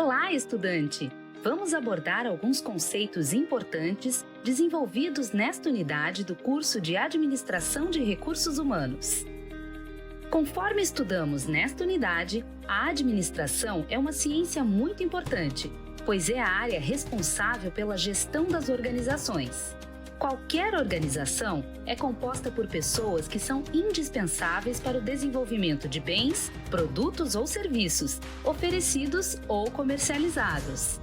Olá, estudante! Vamos abordar alguns conceitos importantes desenvolvidos nesta unidade do curso de Administração de Recursos Humanos. Conforme estudamos nesta unidade, a administração é uma ciência muito importante, pois é a área responsável pela gestão das organizações. Qualquer organização é composta por pessoas que são indispensáveis para o desenvolvimento de bens, produtos ou serviços, oferecidos ou comercializados.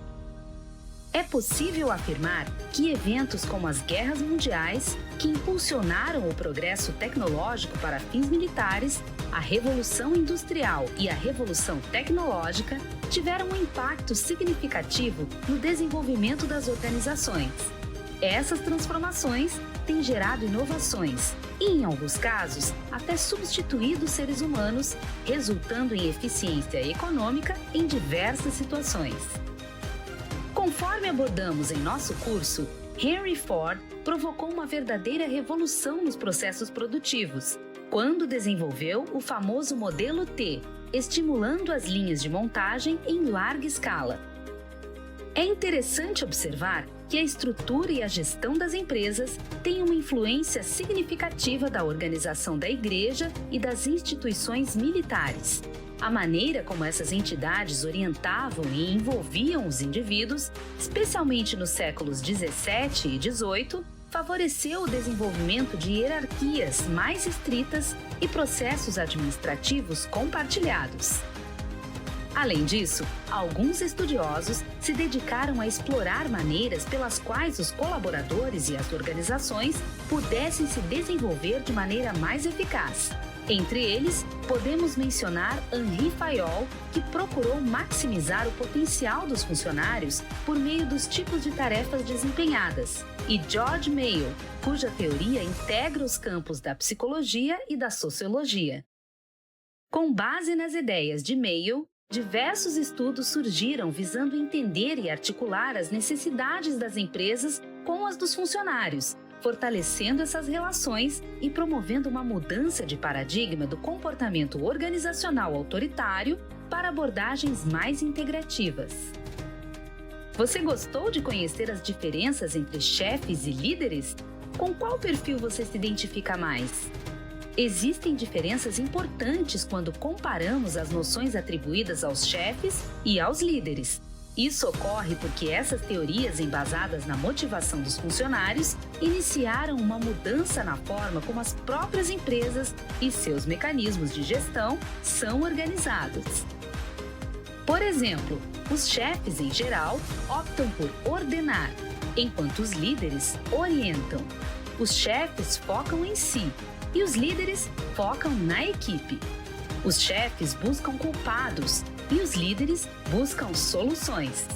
É possível afirmar que eventos como as guerras mundiais, que impulsionaram o progresso tecnológico para fins militares, a Revolução Industrial e a Revolução Tecnológica, tiveram um impacto significativo no desenvolvimento das organizações. Essas transformações têm gerado inovações e, em alguns casos, até substituído seres humanos, resultando em eficiência econômica em diversas situações. Conforme abordamos em nosso curso, Henry Ford provocou uma verdadeira revolução nos processos produtivos, quando desenvolveu o famoso modelo T, estimulando as linhas de montagem em larga escala. É interessante observar que a estrutura e a gestão das empresas têm uma influência significativa da organização da igreja e das instituições militares. A maneira como essas entidades orientavam e envolviam os indivíduos, especialmente nos séculos 17 e 18, favoreceu o desenvolvimento de hierarquias mais estritas e processos administrativos compartilhados. Além disso, alguns estudiosos se dedicaram a explorar maneiras pelas quais os colaboradores e as organizações pudessem se desenvolver de maneira mais eficaz. Entre eles, podemos mencionar Henri Fayol, que procurou maximizar o potencial dos funcionários por meio dos tipos de tarefas desempenhadas, e George Mayo, cuja teoria integra os campos da psicologia e da sociologia. Com base nas ideias de Mayo, diversos estudos surgiram visando entender e articular as necessidades das empresas com as dos funcionários, fortalecendo essas relações e promovendo uma mudança de paradigma do comportamento organizacional autoritário para abordagens mais integrativas. Você gostou de conhecer as diferenças entre chefes e líderes? Com qual perfil você se identifica mais? Existem diferenças importantes quando comparamos as noções atribuídas aos chefes e aos líderes. Isso ocorre porque essas teorias embasadas na motivação dos funcionários iniciaram uma mudança na forma como as próprias empresas e seus mecanismos de gestão são organizados. Por exemplo, os chefes, em geral, optam por ordenar, enquanto os líderes orientam. Os chefes focam em si e os líderes focam na equipe. Os chefes buscam culpados e os líderes buscam soluções.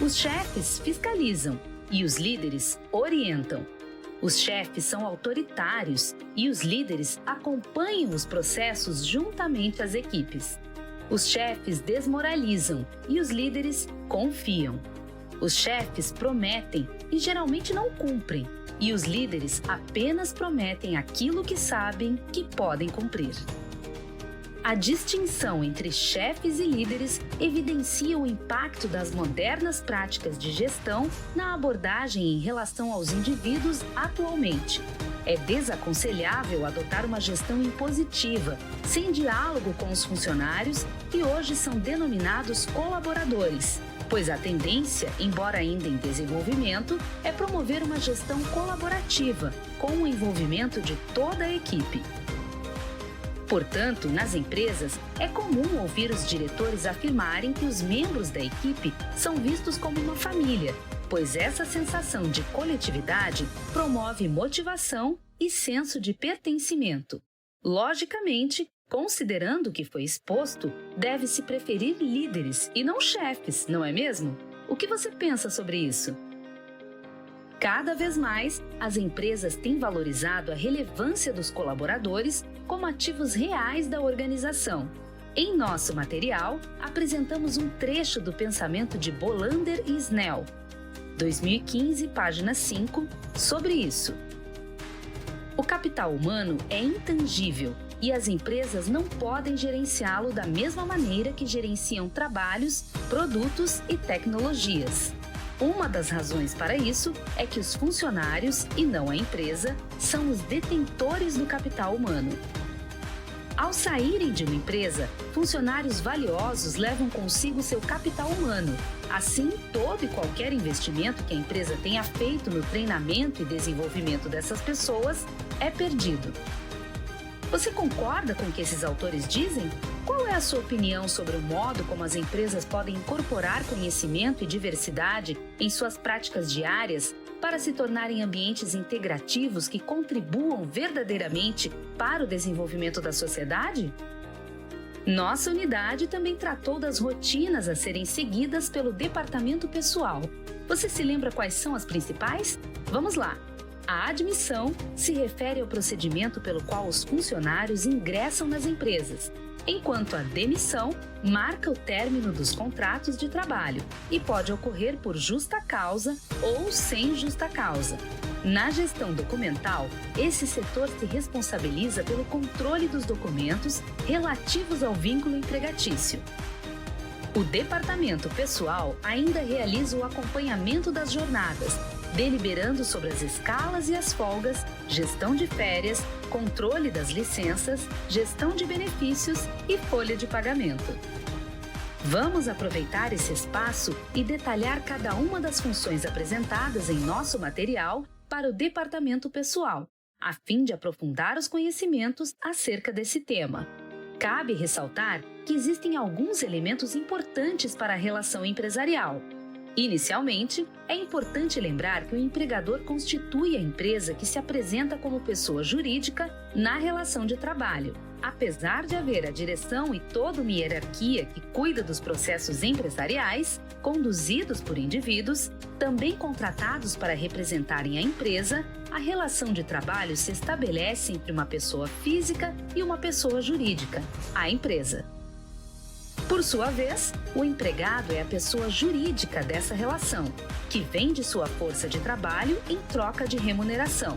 Os chefes fiscalizam e os líderes orientam. Os chefes são autoritários e os líderes acompanham os processos juntamente às equipes. Os chefes desmoralizam e os líderes confiam. Os chefes prometem e geralmente não cumprem, e os líderes apenas prometem aquilo que sabem que podem cumprir. A distinção entre chefes e líderes evidencia o impacto das modernas práticas de gestão na abordagem em relação aos indivíduos atualmente. É desaconselhável adotar uma gestão impositiva, sem diálogo com os funcionários, que hoje são denominados colaboradores, pois a tendência, embora ainda em desenvolvimento, é promover uma gestão colaborativa, com o envolvimento de toda a equipe. Portanto, nas empresas, é comum ouvir os diretores afirmarem que os membros da equipe são vistos como uma família, pois essa sensação de coletividade promove motivação e senso de pertencimento. Logicamente, considerando o que foi exposto, deve-se preferir líderes e não chefes, não é mesmo? O que você pensa sobre isso? Cada vez mais, as empresas têm valorizado a relevância dos colaboradores como ativos reais da organização. Em nosso material, apresentamos um trecho do pensamento de Bolander e Snell, 2015, página 5, sobre isso. O capital humano é intangível e as empresas não podem gerenciá-lo da mesma maneira que gerenciam trabalhos, produtos e tecnologias. Uma das razões para isso é que os funcionários, e não a empresa, são os detentores do capital humano. Ao saírem de uma empresa, funcionários valiosos levam consigo seu capital humano. Assim, todo e qualquer investimento que a empresa tenha feito no treinamento e desenvolvimento dessas pessoas é perdido. Você concorda com o que esses autores dizem? Qual é a sua opinião sobre o modo como as empresas podem incorporar conhecimento e diversidade em suas práticas diárias para se tornarem ambientes integrativos que contribuam verdadeiramente para o desenvolvimento da sociedade? Nossa unidade também tratou das rotinas a serem seguidas pelo departamento pessoal. Você se lembra quais são as principais? Vamos lá! A admissão se refere ao procedimento pelo qual os funcionários ingressam nas empresas, enquanto a demissão marca o término dos contratos de trabalho e pode ocorrer por justa causa ou sem justa causa. Na gestão documental, esse setor se responsabiliza pelo controle dos documentos relativos ao vínculo empregatício. O departamento pessoal ainda realiza o acompanhamento das jornadas, deliberando sobre as escalas e as folgas, gestão de férias, controle das licenças, gestão de benefícios e folha de pagamento. Vamos aproveitar esse espaço e detalhar cada uma das funções apresentadas em nosso material para o departamento pessoal, a fim de aprofundar os conhecimentos acerca desse tema. Cabe ressaltar que existem alguns elementos importantes para a relação empresarial. Inicialmente, é importante lembrar que o empregador constitui a empresa que se apresenta como pessoa jurídica na relação de trabalho. Apesar de haver a direção e toda uma hierarquia que cuida dos processos empresariais, conduzidos por indivíduos, também contratados para representarem a empresa, a relação de trabalho se estabelece entre uma pessoa física e uma pessoa jurídica, a empresa. Por sua vez, o empregado é a pessoa jurídica dessa relação, que vende sua força de trabalho em troca de remuneração.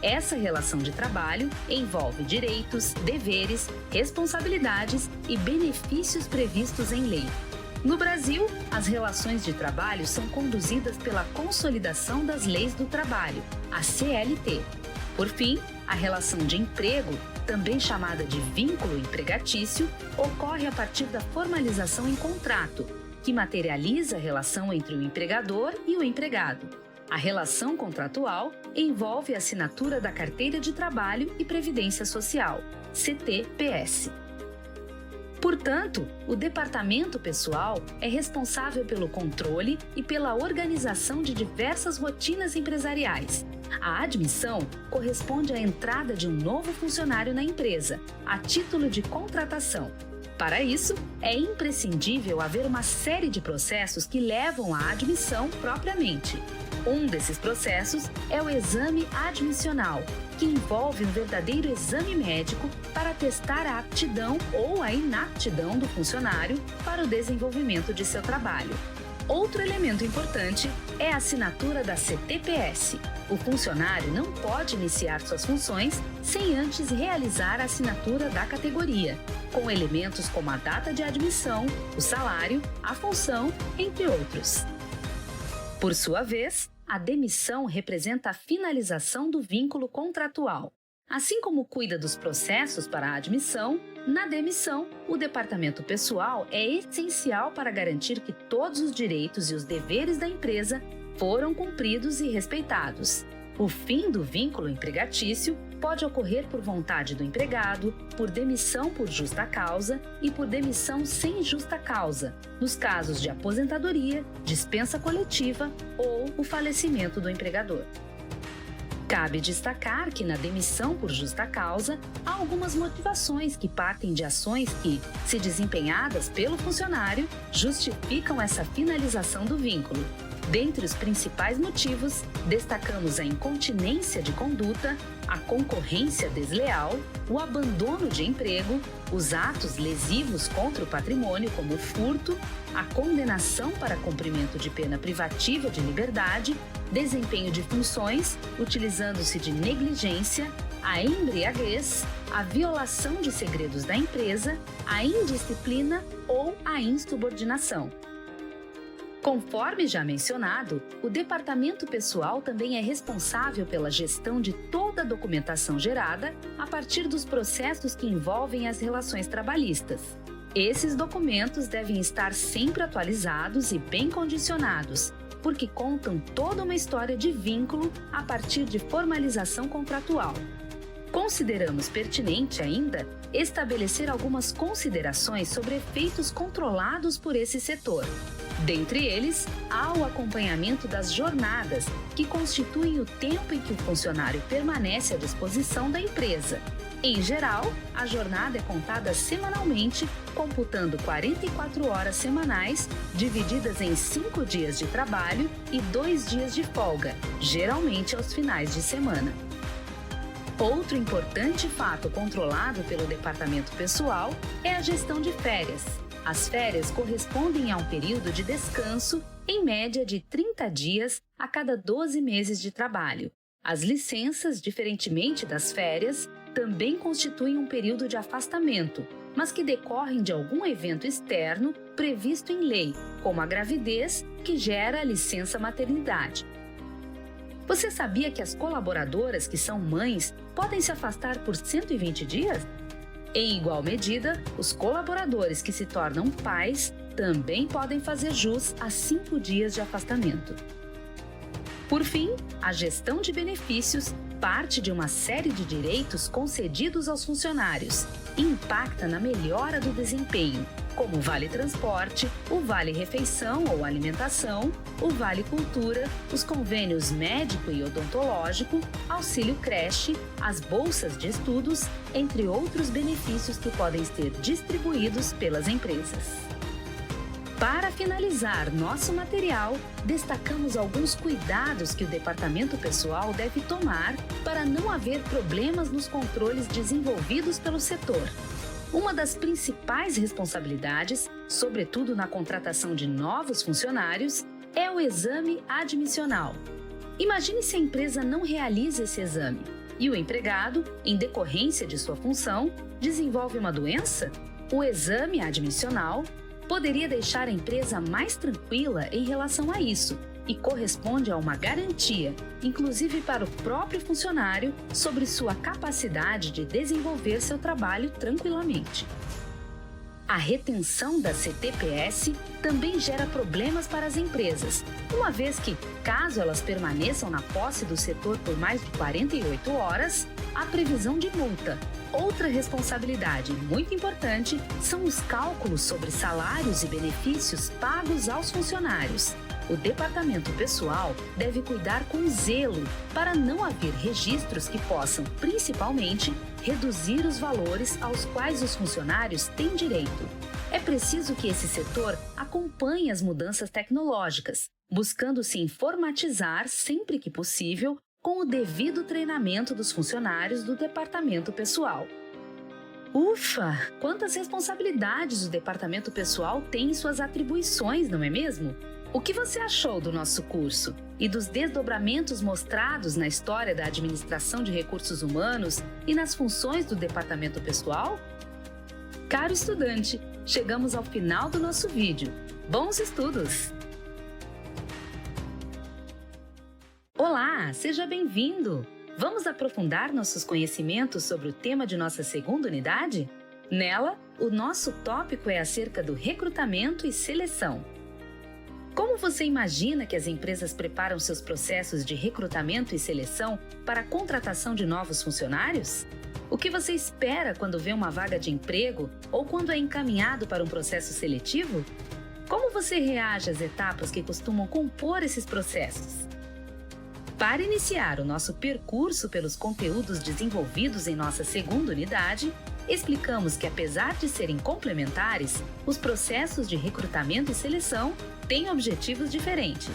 Essa relação de trabalho envolve direitos, deveres, responsabilidades e benefícios previstos em lei. No Brasil, as relações de trabalho são conduzidas pela Consolidação das Leis do Trabalho, a CLT. Por fim, a relação de emprego, também chamada de vínculo empregatício, ocorre a partir da formalização em contrato, que materializa a relação entre o empregador e o empregado. A relação contratual envolve a assinatura da Carteira de Trabalho e Previdência Social, CTPS. Portanto, o departamento pessoal é responsável pelo controle e pela organização de diversas rotinas empresariais. A admissão corresponde à entrada de um novo funcionário na empresa, a título de contratação. Para isso, é imprescindível haver uma série de processos que levam à admissão propriamente. Um desses processos é o exame admissional, que envolve um verdadeiro exame médico para testar a aptidão ou a inaptidão do funcionário para o desenvolvimento de seu trabalho. Outro elemento importante é a assinatura da CTPS. O funcionário não pode iniciar suas funções sem antes realizar a assinatura da categoria, com elementos como a data de admissão, o salário, a função, entre outros. Por sua vez, a demissão representa a finalização do vínculo contratual. Assim como cuida dos processos para a admissão, na demissão, o departamento pessoal é essencial para garantir que todos os direitos e os deveres da empresa foram cumpridos e respeitados. O fim do vínculo empregatício pode ocorrer por vontade do empregado, por demissão por justa causa e por demissão sem justa causa, nos casos de aposentadoria, dispensa coletiva ou o falecimento do empregador. Cabe destacar que na demissão por justa causa, há algumas motivações que partem de ações que, se desempenhadas pelo funcionário, justificam essa finalização do vínculo. Dentre os principais motivos, destacamos a incontinência de conduta, a concorrência desleal, o abandono de emprego, os atos lesivos contra o patrimônio, como o furto, a condenação para cumprimento de pena privativa de liberdade, desempenho de funções, utilizando-se de negligência, a embriaguez, a violação de segredos da empresa, a indisciplina ou a insubordinação. Conforme já mencionado, o departamento pessoal também é responsável pela gestão de toda a documentação gerada a partir dos processos que envolvem as relações trabalhistas. Esses documentos devem estar sempre atualizados e bem condicionados, porque contam toda uma história de vínculo a partir de formalização contratual. Consideramos pertinente ainda estabelecer algumas considerações sobre efeitos controlados por esse setor. Dentre eles, há o acompanhamento das jornadas, que constituem o tempo em que o funcionário permanece à disposição da empresa. Em geral, a jornada é contada semanalmente, computando 44 horas semanais, divididas em 5 dias de trabalho e 2 dias de folga, geralmente aos finais de semana. Outro importante fato controlado pelo departamento pessoal é a gestão de férias. As férias correspondem a um período de descanso, em média de 30 dias a cada 12 meses de trabalho. As licenças, diferentemente das férias, também constituem um período de afastamento, mas que decorrem de algum evento externo previsto em lei, como a gravidez, que gera a licença maternidade. Você sabia que as colaboradoras que são mães podem se afastar por 120 dias? Em igual medida, os colaboradores que se tornam pais também podem fazer jus a 5 dias de afastamento. Por fim, a gestão de benefícios parte de uma série de direitos concedidos aos funcionários e impacta na melhora do desempenho, como o Vale Transporte, o Vale Refeição ou Alimentação, o Vale Cultura, os convênios médico e odontológico, auxílio creche, as bolsas de estudos, entre outros benefícios que podem ser distribuídos pelas empresas. Para finalizar nosso material, destacamos alguns cuidados que o departamento pessoal deve tomar para não haver problemas nos controles desenvolvidos pelo setor. Uma das principais responsabilidades, sobretudo na contratação de novos funcionários, é o exame admissional. Imagine se a empresa não realiza esse exame e o empregado, em decorrência de sua função, desenvolve uma doença. O exame admissional poderia deixar a empresa mais tranquila em relação a isso e corresponde a uma garantia, inclusive para o próprio funcionário, sobre sua capacidade de desenvolver seu trabalho tranquilamente. A retenção da CTPS também gera problemas para as empresas, uma vez que, caso elas permaneçam na posse do setor por mais de 48 horas, há previsão de multa. Outra responsabilidade muito importante são os cálculos sobre salários e benefícios pagos aos funcionários. O departamento pessoal deve cuidar com zelo para não haver registros que possam, principalmente, reduzir os valores aos quais os funcionários têm direito. É preciso que esse setor acompanhe as mudanças tecnológicas, buscando se informatizar sempre que possível com o devido treinamento dos funcionários do departamento pessoal. Ufa! Quantas responsabilidades o departamento pessoal tem em suas atribuições, não é mesmo? O que você achou do nosso curso e dos desdobramentos mostrados na história da administração de recursos humanos e nas funções do departamento pessoal? Caro estudante, chegamos ao final do nosso vídeo. Bons estudos! Olá, seja bem-vindo! Vamos aprofundar nossos conhecimentos sobre o tema de nossa segunda unidade? Nela, o nosso tópico é acerca do recrutamento e seleção. Como você imagina que as empresas preparam seus processos de recrutamento e seleção para a contratação de novos funcionários? O que você espera quando vê uma vaga de emprego ou quando é encaminhado para um processo seletivo? Como você reage às etapas que costumam compor esses processos? Para iniciar o nosso percurso pelos conteúdos desenvolvidos em nossa segunda unidade, explicamos que, apesar de serem complementares, os processos de recrutamento e seleção têm objetivos diferentes.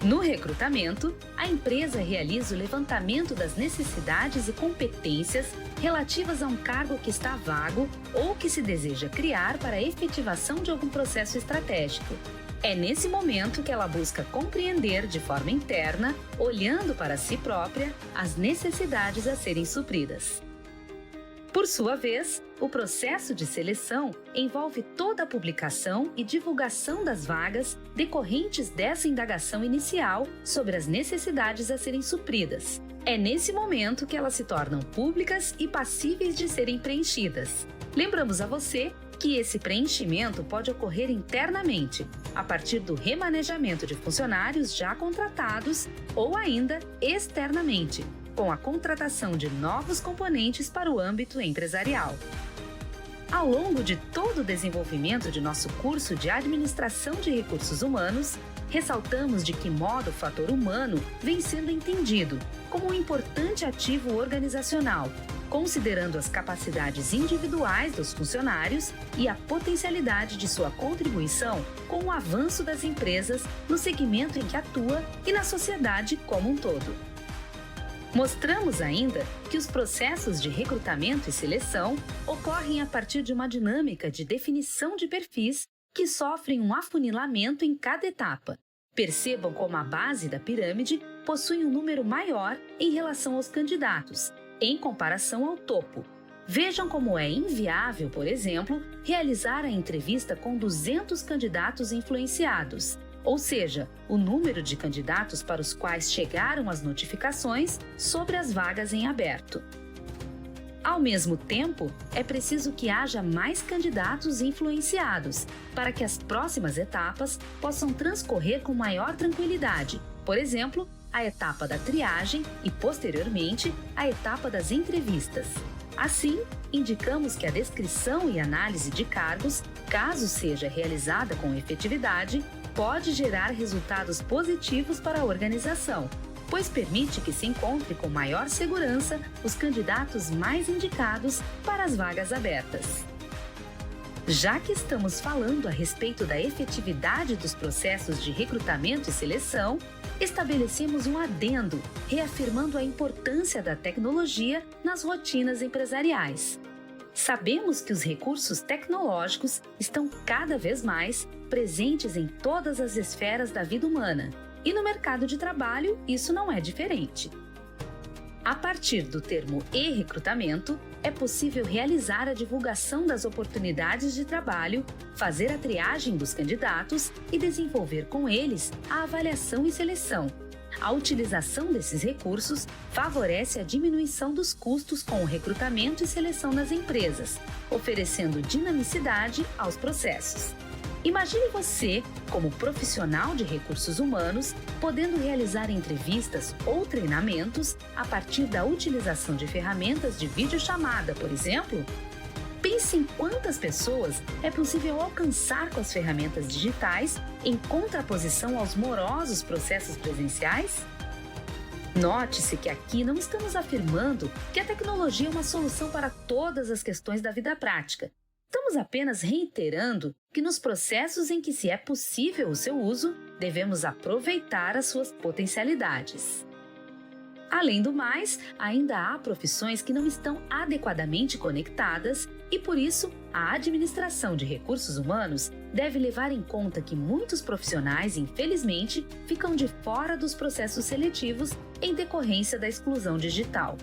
No recrutamento, a empresa realiza o levantamento das necessidades e competências relativas a um cargo que está vago ou que se deseja criar para a efetivação de algum processo estratégico. É nesse momento que ela busca compreender de forma interna, olhando para si própria, as necessidades a serem supridas. Por sua vez, o processo de seleção envolve toda a publicação e divulgação das vagas decorrentes dessa indagação inicial sobre as necessidades a serem supridas. É nesse momento que elas se tornam públicas e passíveis de serem preenchidas. Lembramos a você que esse preenchimento pode ocorrer internamente, a partir do remanejamento de funcionários já contratados ou ainda externamente, com a contratação de novos componentes para o âmbito empresarial. Ao longo de todo o desenvolvimento de nosso curso de Administração de Recursos Humanos, ressaltamos de que modo o fator humano vem sendo entendido como um importante ativo organizacional, considerando as capacidades individuais dos funcionários e a potencialidade de sua contribuição com o avanço das empresas no segmento em que atua e na sociedade como um todo. Mostramos ainda que os processos de recrutamento e seleção ocorrem a partir de uma dinâmica de definição de perfis que sofrem um afunilamento em cada etapa. Percebam como a base da pirâmide possui um número maior em relação aos candidatos, em comparação ao topo. Vejam como é inviável, por exemplo, realizar a entrevista com 200 candidatos influenciados, ou seja, o número de candidatos para os quais chegaram as notificações sobre as vagas em aberto. Ao mesmo tempo, é preciso que haja mais candidatos influenciados, para que as próximas etapas possam transcorrer com maior tranquilidade. Por exemplo, a etapa da triagem e, posteriormente, a etapa das entrevistas. Assim, indicamos que a descrição e análise de cargos, caso seja realizada com efetividade, pode gerar resultados positivos para a organização, pois permite que se encontre com maior segurança os candidatos mais indicados para as vagas abertas. Já que estamos falando a respeito da efetividade dos processos de recrutamento e seleção, estabelecemos um adendo, reafirmando a importância da tecnologia nas rotinas empresariais. Sabemos que os recursos tecnológicos estão cada vez mais presentes em todas as esferas da vida humana, e no mercado de trabalho isso não é diferente. A partir do termo e-recrutamento, é possível realizar a divulgação das oportunidades de trabalho, fazer a triagem dos candidatos e desenvolver com eles a avaliação e seleção. A utilização desses recursos favorece a diminuição dos custos com o recrutamento e seleção nas empresas, oferecendo dinamicidade aos processos. Imagine você, como profissional de recursos humanos, podendo realizar entrevistas ou treinamentos a partir da utilização de ferramentas de videochamada, por exemplo? Pense em quantas pessoas é possível alcançar com as ferramentas digitais em contraposição aos morosos processos presenciais? Note-se que aqui não estamos afirmando que a tecnologia é uma solução para todas as questões da vida prática. Estamos apenas reiterando que nos processos em que se é possível o seu uso, devemos aproveitar as suas potencialidades. Além do mais, ainda há profissões que não estão adequadamente conectadas e, por isso, a administração de recursos humanos deve levar em conta que muitos profissionais, infelizmente, ficam de fora dos processos seletivos em decorrência da exclusão digital.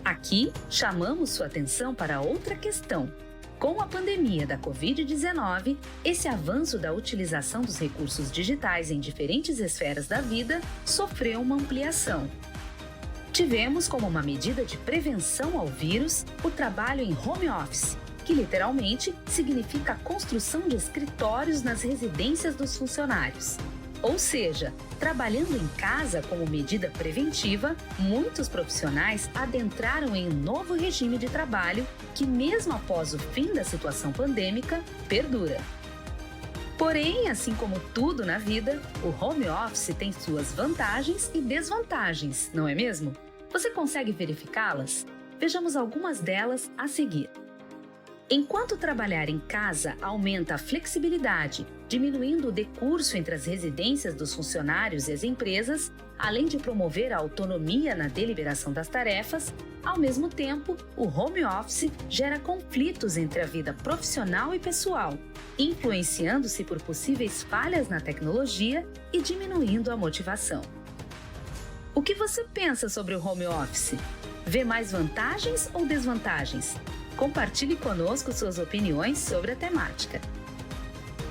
Aqui, chamamos sua atenção para outra questão. Com a pandemia da Covid-19, esse avanço da utilização dos recursos digitais em diferentes esferas da vida sofreu uma ampliação. Tivemos como uma medida de prevenção ao vírus o trabalho em home office, que literalmente significa a construção de escritórios nas residências dos funcionários. Ou seja, trabalhando em casa como medida preventiva, muitos profissionais adentraram em um novo regime de trabalho que, mesmo após o fim da situação pandêmica, perdura. Porém, assim como tudo na vida, o home office tem suas vantagens e desvantagens, não é mesmo? Você consegue verificá-las? Vejamos algumas delas a seguir. Enquanto trabalhar em casa aumenta a flexibilidade diminuindo o decurso entre as residências dos funcionários e as empresas, além de promover a autonomia na deliberação das tarefas. Ao mesmo tempo, o home office gera conflitos entre a vida profissional e pessoal, influenciando-se por possíveis falhas na tecnologia e diminuindo a motivação. O que você pensa sobre o home office? Vê mais vantagens ou desvantagens? Compartilhe conosco suas opiniões sobre a temática.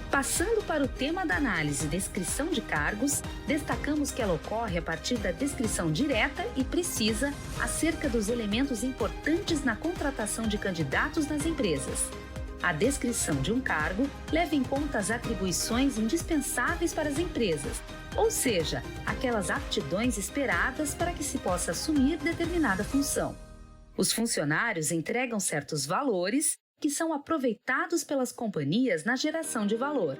Passando para o tema da análise e descrição de cargos, destacamos que ela ocorre a partir da descrição direta e precisa acerca dos elementos importantes na contratação de candidatos nas empresas. A descrição de um cargo leva em conta as atribuições indispensáveis para as empresas, ou seja, aquelas aptidões esperadas para que se possa assumir determinada função. Os funcionários entregam certos valores que são aproveitados pelas companhias na geração de valor.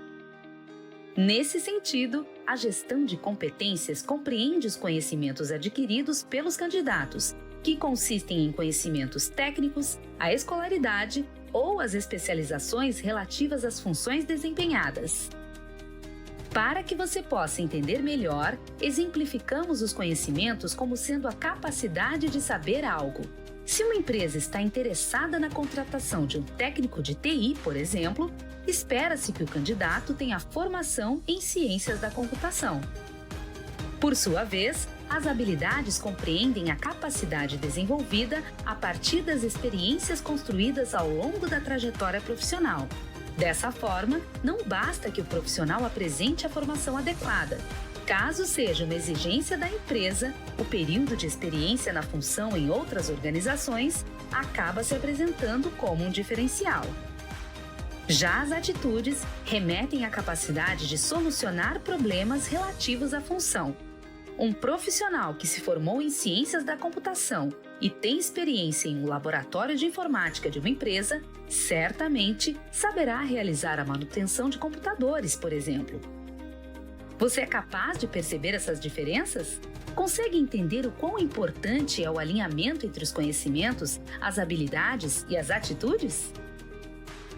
Nesse sentido, a gestão de competências compreende os conhecimentos adquiridos pelos candidatos, que consistem em conhecimentos técnicos, a escolaridade ou as especializações relativas às funções desempenhadas. Para que você possa entender melhor, exemplificamos os conhecimentos como sendo a capacidade de saber algo. Se uma empresa está interessada na contratação de um técnico de TI, por exemplo, espera-se que o candidato tenha formação em ciências da computação. Por sua vez, as habilidades compreendem a capacidade desenvolvida a partir das experiências construídas ao longo da trajetória profissional. Dessa forma, não basta que o profissional apresente a formação adequada. Caso seja uma exigência da empresa, o período de experiência na função em outras organizações acaba se apresentando como um diferencial. Já as atitudes remetem à capacidade de solucionar problemas relativos à função. Um profissional que se formou em ciências da computação e tem experiência em um laboratório de informática de uma empresa, certamente saberá realizar a manutenção de computadores, por exemplo. Você é capaz de perceber essas diferenças? Consegue entender o quão importante é o alinhamento entre os conhecimentos, as habilidades e as atitudes?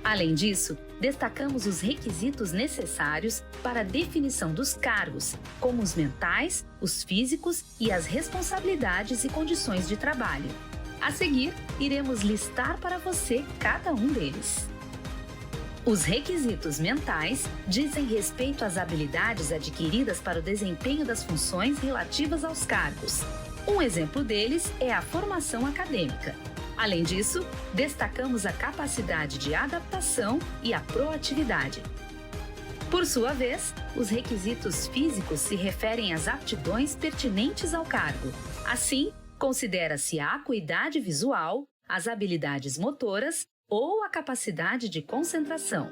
Além disso, destacamos os requisitos necessários para a definição dos cargos, como os mentais, os físicos e as responsabilidades e condições de trabalho. A seguir, iremos listar para você cada um deles. Os requisitos mentais dizem respeito às habilidades adquiridas para o desempenho das funções relativas aos cargos. Um exemplo deles é a formação acadêmica. Além disso, destacamos a capacidade de adaptação e a proatividade. Por sua vez, os requisitos físicos se referem às aptidões pertinentes ao cargo. Assim, considera-se a acuidade visual, as habilidades motoras ou a capacidade de concentração.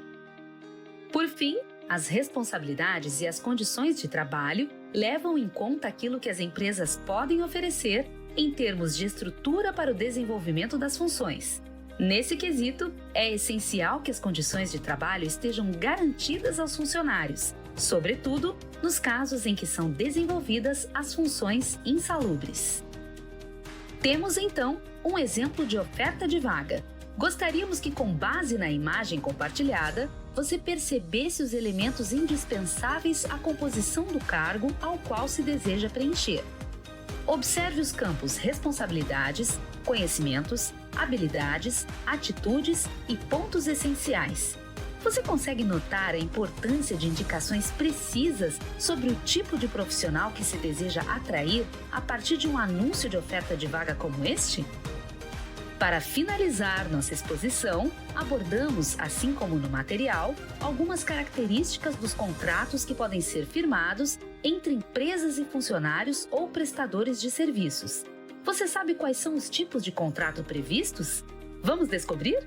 Por fim, as responsabilidades e as condições de trabalho levam em conta aquilo que as empresas podem oferecer em termos de estrutura para o desenvolvimento das funções. Nesse quesito, é essencial que as condições de trabalho estejam garantidas aos funcionários, sobretudo nos casos em que são desenvolvidas as funções insalubres. Temos então um exemplo de oferta de vaga. Gostaríamos que, com base na imagem compartilhada, você percebesse os elementos indispensáveis à composição do cargo ao qual se deseja preencher. Observe os campos responsabilidades, conhecimentos, habilidades, atitudes e pontos essenciais. Você consegue notar a importância de indicações precisas sobre o tipo de profissional que se deseja atrair a partir de um anúncio de oferta de vaga como este? Para finalizar nossa exposição, abordamos, assim como no material, algumas características dos contratos que podem ser firmados entre empresas e funcionários ou prestadores de serviços. Você sabe quais são os tipos de contrato previstos? Vamos descobrir?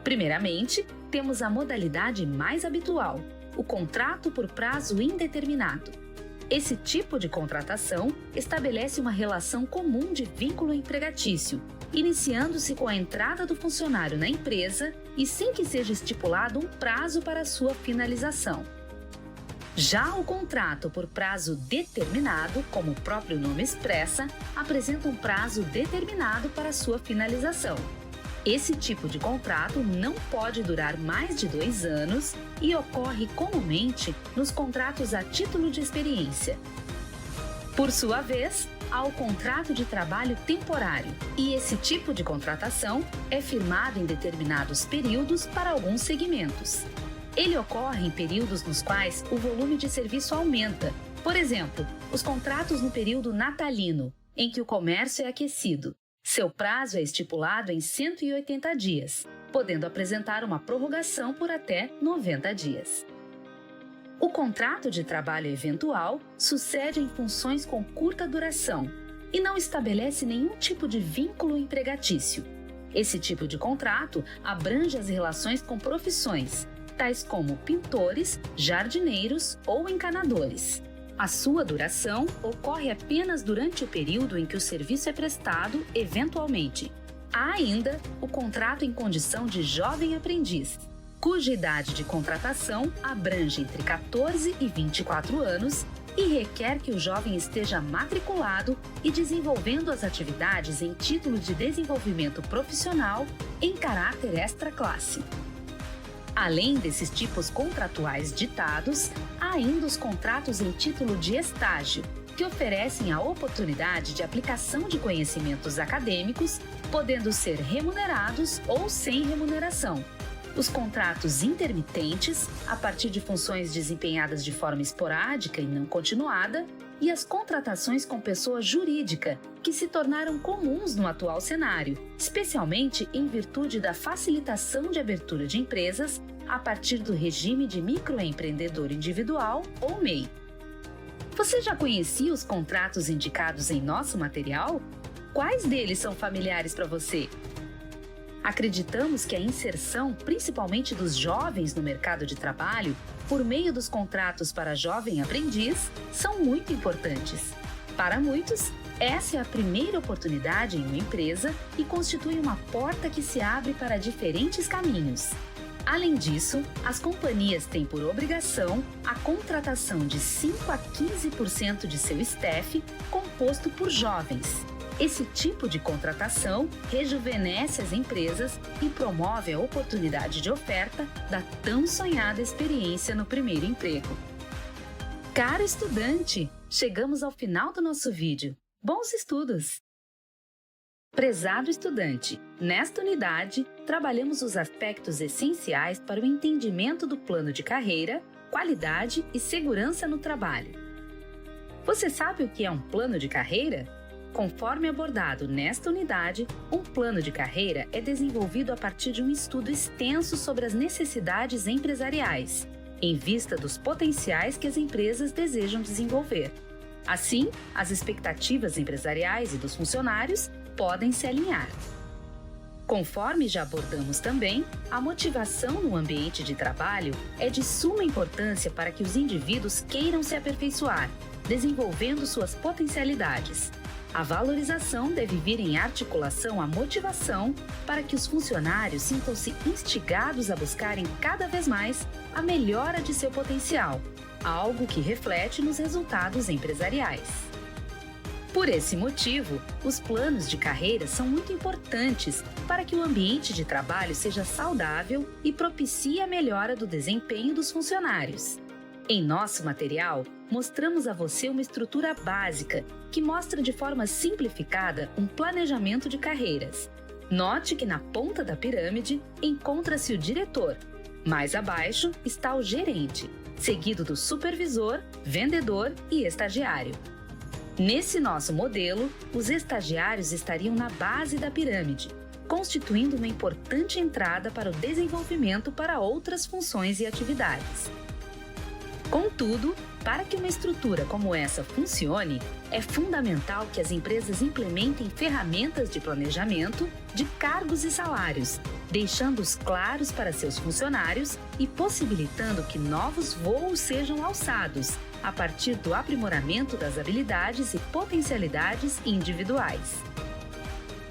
Primeiramente, temos a modalidade mais habitual, o contrato por prazo indeterminado. Esse tipo de contratação estabelece uma relação comum de vínculo empregatício, iniciando-se com a entrada do funcionário na empresa e sem que seja estipulado um prazo para sua finalização. Já o contrato por prazo determinado, como o próprio nome expressa, apresenta um prazo determinado para sua finalização. Esse tipo de contrato não pode durar mais de 2 anos e ocorre comumente nos contratos a título de experiência. Por sua vez, há o contrato de trabalho temporário, e esse tipo de contratação é firmado em determinados períodos para alguns segmentos. Ele ocorre em períodos nos quais o volume de serviço aumenta. Por exemplo, os contratos no período natalino, em que o comércio é aquecido. Seu prazo é estipulado em 180 dias, podendo apresentar uma prorrogação por até 90 dias. O contrato de trabalho eventual sucede em funções com curta duração e não estabelece nenhum tipo de vínculo empregatício. Esse tipo de contrato abrange as relações com profissões, tais como pintores, jardineiros ou encanadores. A sua duração ocorre apenas durante o período em que o serviço é prestado, eventualmente. Há ainda o contrato em condição de jovem aprendiz, cuja idade de contratação abrange entre 14 e 24 anos e requer que o jovem esteja matriculado e desenvolvendo as atividades em título de desenvolvimento profissional em caráter extra-classe. Além desses tipos contratuais ditados, há ainda os contratos em título de estágio, que oferecem a oportunidade de aplicação de conhecimentos acadêmicos, podendo ser remunerados ou sem remuneração. Os contratos intermitentes, a partir de funções desempenhadas de forma esporádica e não continuada, e as contratações com pessoa jurídica, que se tornaram comuns no atual cenário, especialmente em virtude da facilitação de abertura de empresas a partir do regime de microempreendedor individual ou MEI. Você já conhecia os contratos indicados em nosso material? Quais deles são familiares para você? Acreditamos que a inserção, principalmente dos jovens no mercado de trabalho, por meio dos contratos para jovem aprendiz, são muito importantes. Para muitos, essa é a primeira oportunidade em uma empresa e constitui uma porta que se abre para diferentes caminhos. Além disso, as companhias têm por obrigação a contratação de 5 a 15% de seu staff composto por jovens. Esse tipo de contratação rejuvenesce as empresas e promove a oportunidade de oferta da tão sonhada experiência no primeiro emprego. Caro estudante, chegamos ao final do nosso vídeo. Bons estudos! Prezado estudante, nesta unidade, trabalhamos os aspectos essenciais para o entendimento do plano de carreira, qualidade e segurança no trabalho. Você sabe o que é um plano de carreira? Conforme abordado nesta unidade, um plano de carreira é desenvolvido a partir de um estudo extenso sobre as necessidades empresariais, em vista dos potenciais que as empresas desejam desenvolver. Assim, as expectativas empresariais e dos funcionários podem se alinhar. Conforme já abordamos também, a motivação no ambiente de trabalho é de suma importância para que os indivíduos queiram se aperfeiçoar, desenvolvendo suas potencialidades. A valorização deve vir em articulação à motivação para que os funcionários sintam-se instigados a buscarem cada vez mais a melhora de seu potencial, algo que reflete nos resultados empresariais. Por esse motivo, os planos de carreira são muito importantes para que o ambiente de trabalho seja saudável e propicie a melhora do desempenho dos funcionários. Em nosso material, mostramos a você uma estrutura básica que mostra de forma simplificada um planejamento de carreiras. Note que na ponta da pirâmide encontra-se o diretor. Mais abaixo está o gerente, seguido do supervisor, vendedor e estagiário. Nesse nosso modelo, os estagiários estariam na base da pirâmide, constituindo uma importante entrada para o desenvolvimento para outras funções e atividades. Contudo, para que uma estrutura como essa funcione, é fundamental que as empresas implementem ferramentas de planejamento de cargos e salários, deixando-os claros para seus funcionários e possibilitando que novos voos sejam alçados, a partir do aprimoramento das habilidades e potencialidades individuais.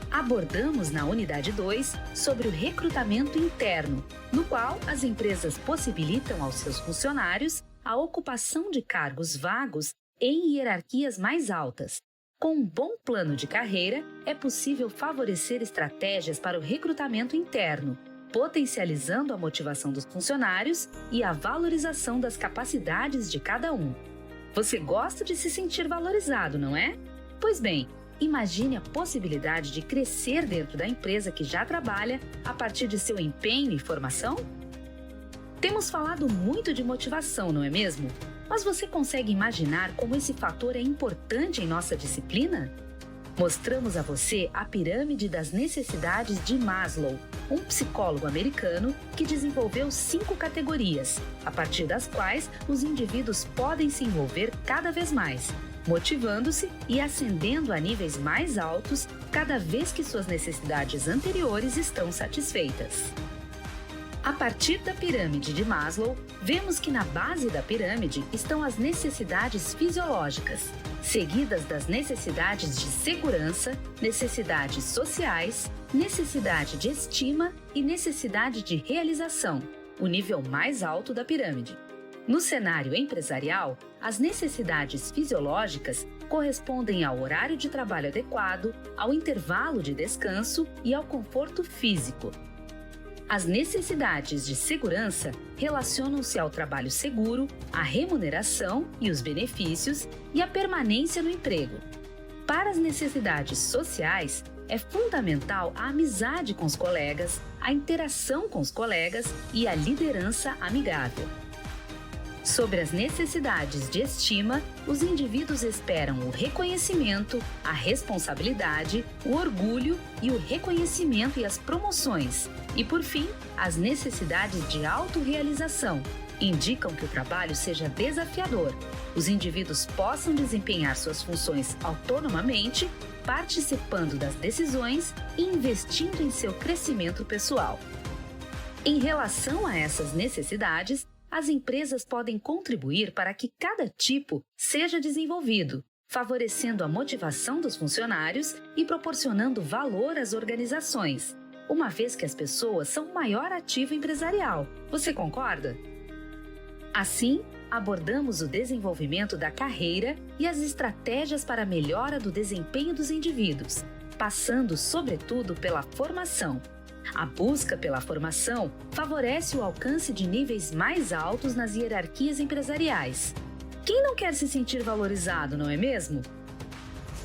Abordamos na unidade 2 sobre o recrutamento interno, no qual as empresas possibilitam aos seus funcionários a ocupação de cargos vagos em hierarquias mais altas, Com um bom plano de carreira, é possível favorecer estratégias para o recrutamento interno, potencializando a motivação dos funcionários e a valorização das capacidades de cada um. Você gosta de se sentir valorizado, não é? Pois bem, imagine a possibilidade de crescer dentro da empresa que já trabalha a partir de seu empenho e formação? Temos falado muito de motivação, não é mesmo? Mas você consegue imaginar como esse fator é importante em nossa disciplina? Mostramos a você a pirâmide das necessidades de Maslow, um psicólogo americano que desenvolveu 5 categorias, a partir das quais os indivíduos podem se envolver cada vez mais, motivando-se e ascendendo a níveis mais altos cada vez que suas necessidades anteriores estão satisfeitas. A partir da pirâmide de Maslow, vemos que na base da pirâmide estão as necessidades fisiológicas, seguidas das necessidades de segurança, necessidades sociais, necessidade de estima e necessidade de realização, o nível mais alto da pirâmide. No cenário empresarial, as necessidades fisiológicas correspondem ao horário de trabalho adequado, ao intervalo de descanso e ao conforto físico. As necessidades de segurança relacionam-se ao trabalho seguro, à remuneração e os benefícios e à permanência no emprego. Para as necessidades sociais, é fundamental a amizade com os colegas, a interação com os colegas e a liderança amigável. Sobre as necessidades de estima, os indivíduos esperam o reconhecimento, a responsabilidade, o orgulho e o reconhecimento e as promoções. E, por fim, as necessidades de autorrealização indicam que o trabalho seja desafiador, os indivíduos possam desempenhar suas funções autonomamente, participando das decisões e investindo em seu crescimento pessoal. Em relação a essas necessidades, as empresas podem contribuir para que cada tipo seja desenvolvido, favorecendo a motivação dos funcionários e proporcionando valor às organizações, uma vez que as pessoas são o maior ativo empresarial. Você concorda? Assim, abordamos o desenvolvimento da carreira e as estratégias para a melhora do desempenho dos indivíduos, passando, sobretudo, pela formação. A busca pela formação favorece o alcance de níveis mais altos nas hierarquias empresariais. Quem não quer se sentir valorizado, não é mesmo?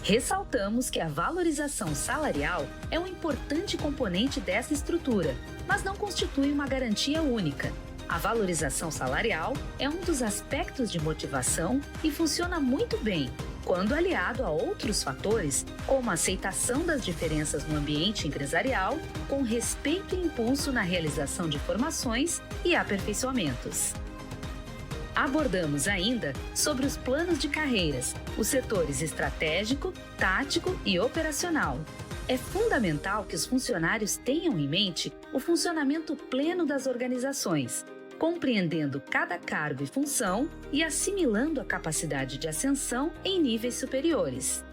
Ressaltamos que a valorização salarial é um importante componente dessa estrutura, mas não constitui uma garantia única. A valorização salarial é um dos aspectos de motivação e funciona muito bem quando aliado a outros fatores, como a aceitação das diferenças no ambiente empresarial, com respeito e impulso na realização de formações e aperfeiçoamentos. Abordamos ainda sobre os planos de carreiras, os setores estratégico, tático e operacional. É fundamental que os funcionários tenham em mente o funcionamento pleno das organizações, compreendendo cada cargo e função e assimilando a capacidade de ascensão em níveis superiores.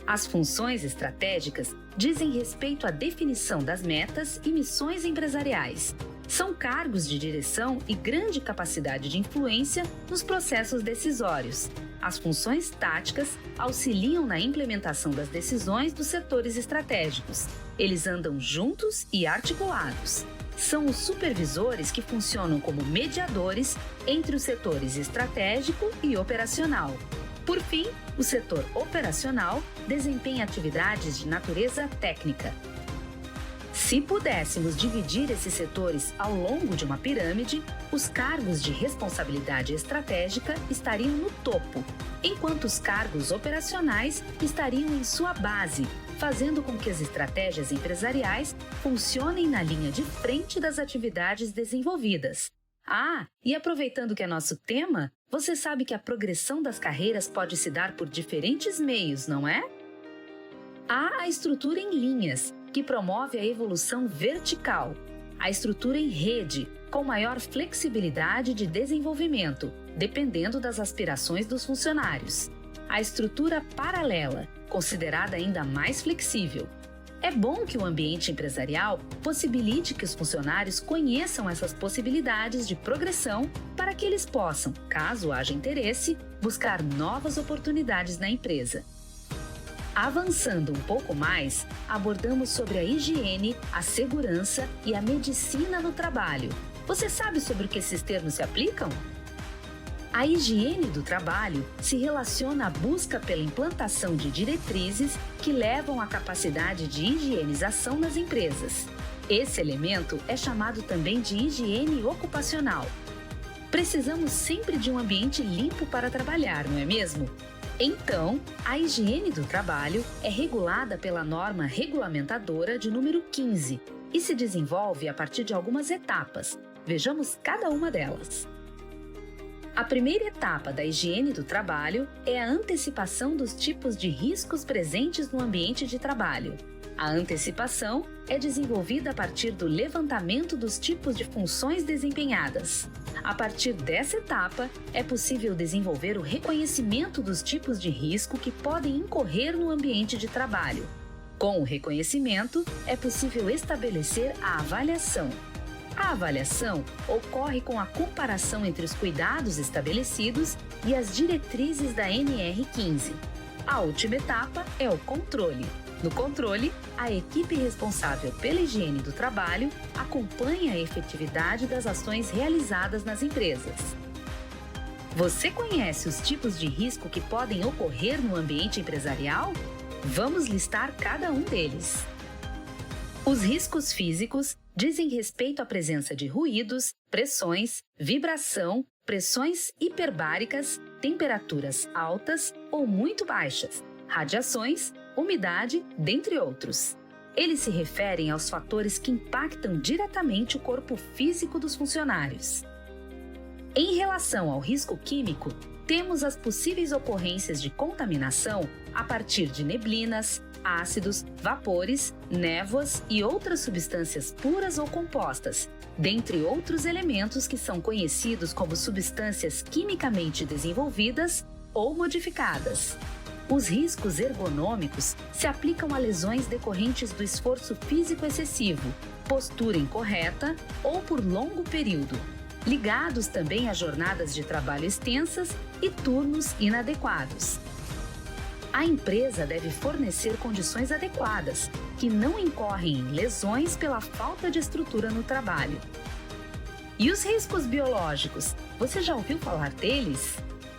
As funções estratégicas dizem respeito à definição das metas e missões empresariais. São cargos de direção e grande capacidade de influência nos processos decisórios. As funções táticas auxiliam na implementação das decisões dos setores estratégicos. Eles andam juntos e articulados. São os supervisores que funcionam como mediadores entre os setores estratégico e operacional. Por fim, o setor operacional desempenha atividades de natureza técnica. Se pudéssemos dividir esses setores ao longo de uma pirâmide, os cargos de responsabilidade estratégica estariam no topo, enquanto os cargos operacionais estariam em sua base, fazendo com que as estratégias empresariais funcionem na linha de frente das atividades desenvolvidas. Ah, e aproveitando que é nosso tema, você sabe que a progressão das carreiras pode se dar por diferentes meios, não é? Há a estrutura em linhas, que promove a evolução vertical, a estrutura em rede, com maior flexibilidade de desenvolvimento, dependendo das aspirações dos funcionários. A estrutura paralela, considerada ainda mais flexível. É bom que o ambiente empresarial possibilite que os funcionários conheçam essas possibilidades de progressão para que eles possam, caso haja interesse, buscar novas oportunidades na empresa. Avançando um pouco mais, abordamos sobre a higiene, a segurança e a medicina no trabalho. Você sabe sobre o que esses termos se aplicam? A higiene do trabalho se relaciona à busca pela implantação de diretrizes que levam à capacidade de higienização nas empresas. Esse elemento é chamado também de higiene ocupacional. Precisamos sempre de um ambiente limpo para trabalhar, não é mesmo? Então, a higiene do trabalho é regulada pela norma regulamentadora de número 15 e se desenvolve a partir de algumas etapas. Vejamos cada uma delas. A primeira etapa da higiene do trabalho é a antecipação dos tipos de riscos presentes no ambiente de trabalho. A antecipação é desenvolvida a partir do levantamento dos tipos de funções desempenhadas. A partir dessa etapa, é possível desenvolver o reconhecimento dos tipos de risco que podem incorrer no ambiente de trabalho. Com o reconhecimento, é possível estabelecer a avaliação. A avaliação ocorre com a comparação entre os cuidados estabelecidos e as diretrizes da NR15. A última etapa é o controle. No controle, a equipe responsável pela higiene do trabalho acompanha a efetividade das ações realizadas nas empresas. Você conhece os tipos de risco que podem ocorrer no ambiente empresarial? Vamos listar cada um deles. Os riscos físicos dizem respeito à presença de ruídos, pressões, vibração, pressões hiperbáricas, temperaturas altas ou muito baixas, radiações, umidade, dentre outros. Eles se referem aos fatores que impactam diretamente o corpo físico dos funcionários. Em relação ao risco químico, temos as possíveis ocorrências de contaminação a partir de neblinas, ácidos, vapores, névoas e outras substâncias puras ou compostas, dentre outros elementos que são conhecidos como substâncias quimicamente desenvolvidas ou modificadas. Os riscos ergonômicos se aplicam a lesões decorrentes do esforço físico excessivo, postura incorreta ou por longo período, ligados também a jornadas de trabalho extensas e turnos inadequados. A empresa deve fornecer condições adequadas, que não incorrem em lesões pela falta de estrutura no trabalho. E os riscos biológicos? Você já ouviu falar deles?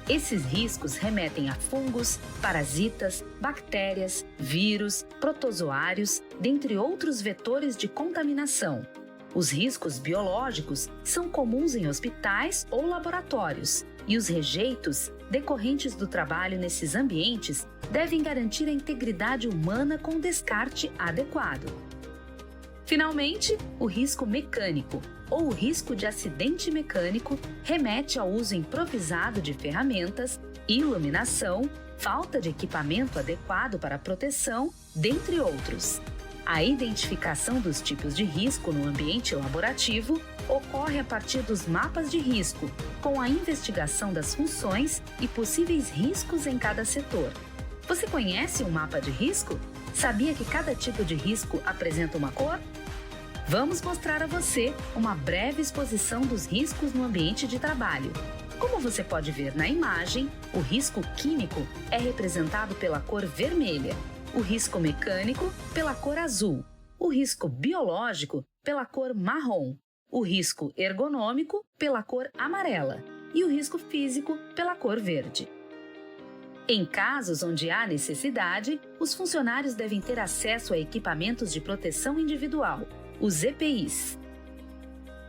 Esses riscos remetem a fungos, parasitas, bactérias, vírus, protozoários, dentre outros vetores de contaminação. Os riscos biológicos são comuns em hospitais ou laboratórios, e os rejeitos decorrentes do trabalho nesses ambientes devem garantir a integridade humana com descarte adequado. Finalmente, o risco mecânico, ou o risco de acidente mecânico, remete ao uso improvisado de ferramentas, iluminação, falta de equipamento adequado para proteção, dentre outros. A identificação dos tipos de risco no ambiente laborativo ocorre a partir dos mapas de risco, com a investigação das funções e possíveis riscos em cada setor. Você conhece um mapa de risco? Sabia que cada tipo de risco apresenta uma cor? Vamos mostrar a você uma breve exposição dos riscos no ambiente de trabalho. Como você pode ver na imagem, o risco químico é representado pela cor vermelha, o risco mecânico pela cor azul, o risco biológico pela cor marrom, o risco ergonômico pela cor amarela e o risco físico pela cor verde. Em casos onde há necessidade, os funcionários devem ter acesso a equipamentos de proteção individual, os EPIs.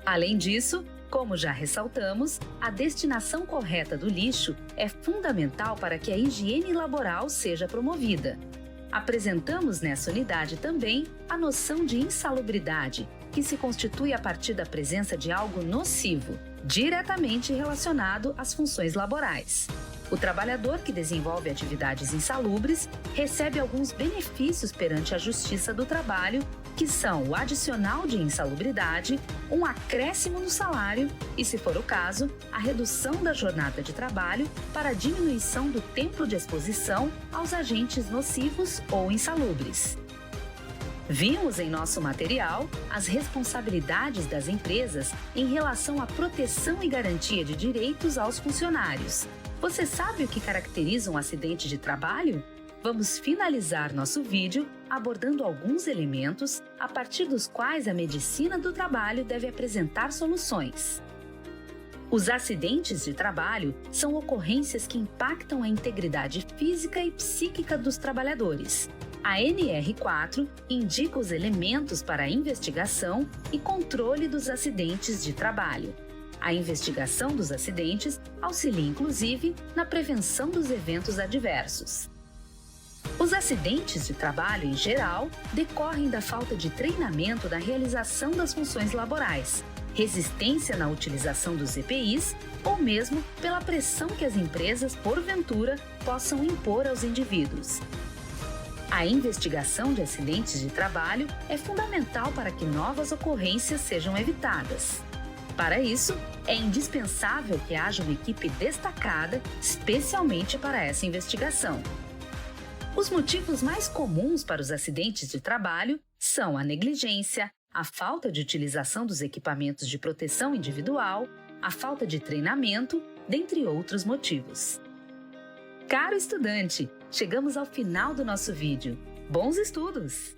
Além disso, como já ressaltamos, a destinação correta do lixo é fundamental para que a higiene laboral seja promovida. Apresentamos nessa unidade também a noção de insalubridade, que se constitui a partir da presença de algo nocivo, diretamente relacionado às funções laborais. O trabalhador que desenvolve atividades insalubres recebe alguns benefícios perante a Justiça do Trabalho, que são o adicional de insalubridade, um acréscimo no salário e, se for o caso, a redução da jornada de trabalho para a diminuição do tempo de exposição aos agentes nocivos ou insalubres. Vimos em nosso material as responsabilidades das empresas em relação à proteção e garantia de direitos aos funcionários. Você sabe o que caracteriza um acidente de trabalho? vamos finalizar nosso vídeo abordando alguns elementos a partir dos quais a medicina do trabalho deve apresentar soluções. Os acidentes de trabalho são ocorrências que impactam a integridade física e psíquica dos trabalhadores. A NR4 indica os elementos para a investigação e controle dos acidentes de trabalho. A investigação dos acidentes auxilia, inclusive, na prevenção dos eventos adversos. Os acidentes de trabalho, em geral, decorrem da falta de treinamento na realização das funções laborais, resistência na utilização dos EPIs ou mesmo pela pressão que as empresas, porventura, possam impor aos indivíduos. A investigação de acidentes de trabalho é fundamental para que novas ocorrências sejam evitadas. Para isso, é indispensável que haja uma equipe destacada especialmente para essa investigação. Os motivos mais comuns para os acidentes de trabalho são a negligência, a falta de utilização dos equipamentos de proteção individual, a falta de treinamento, dentre outros motivos. Caro estudante, chegamos ao final do nosso vídeo. Bons estudos!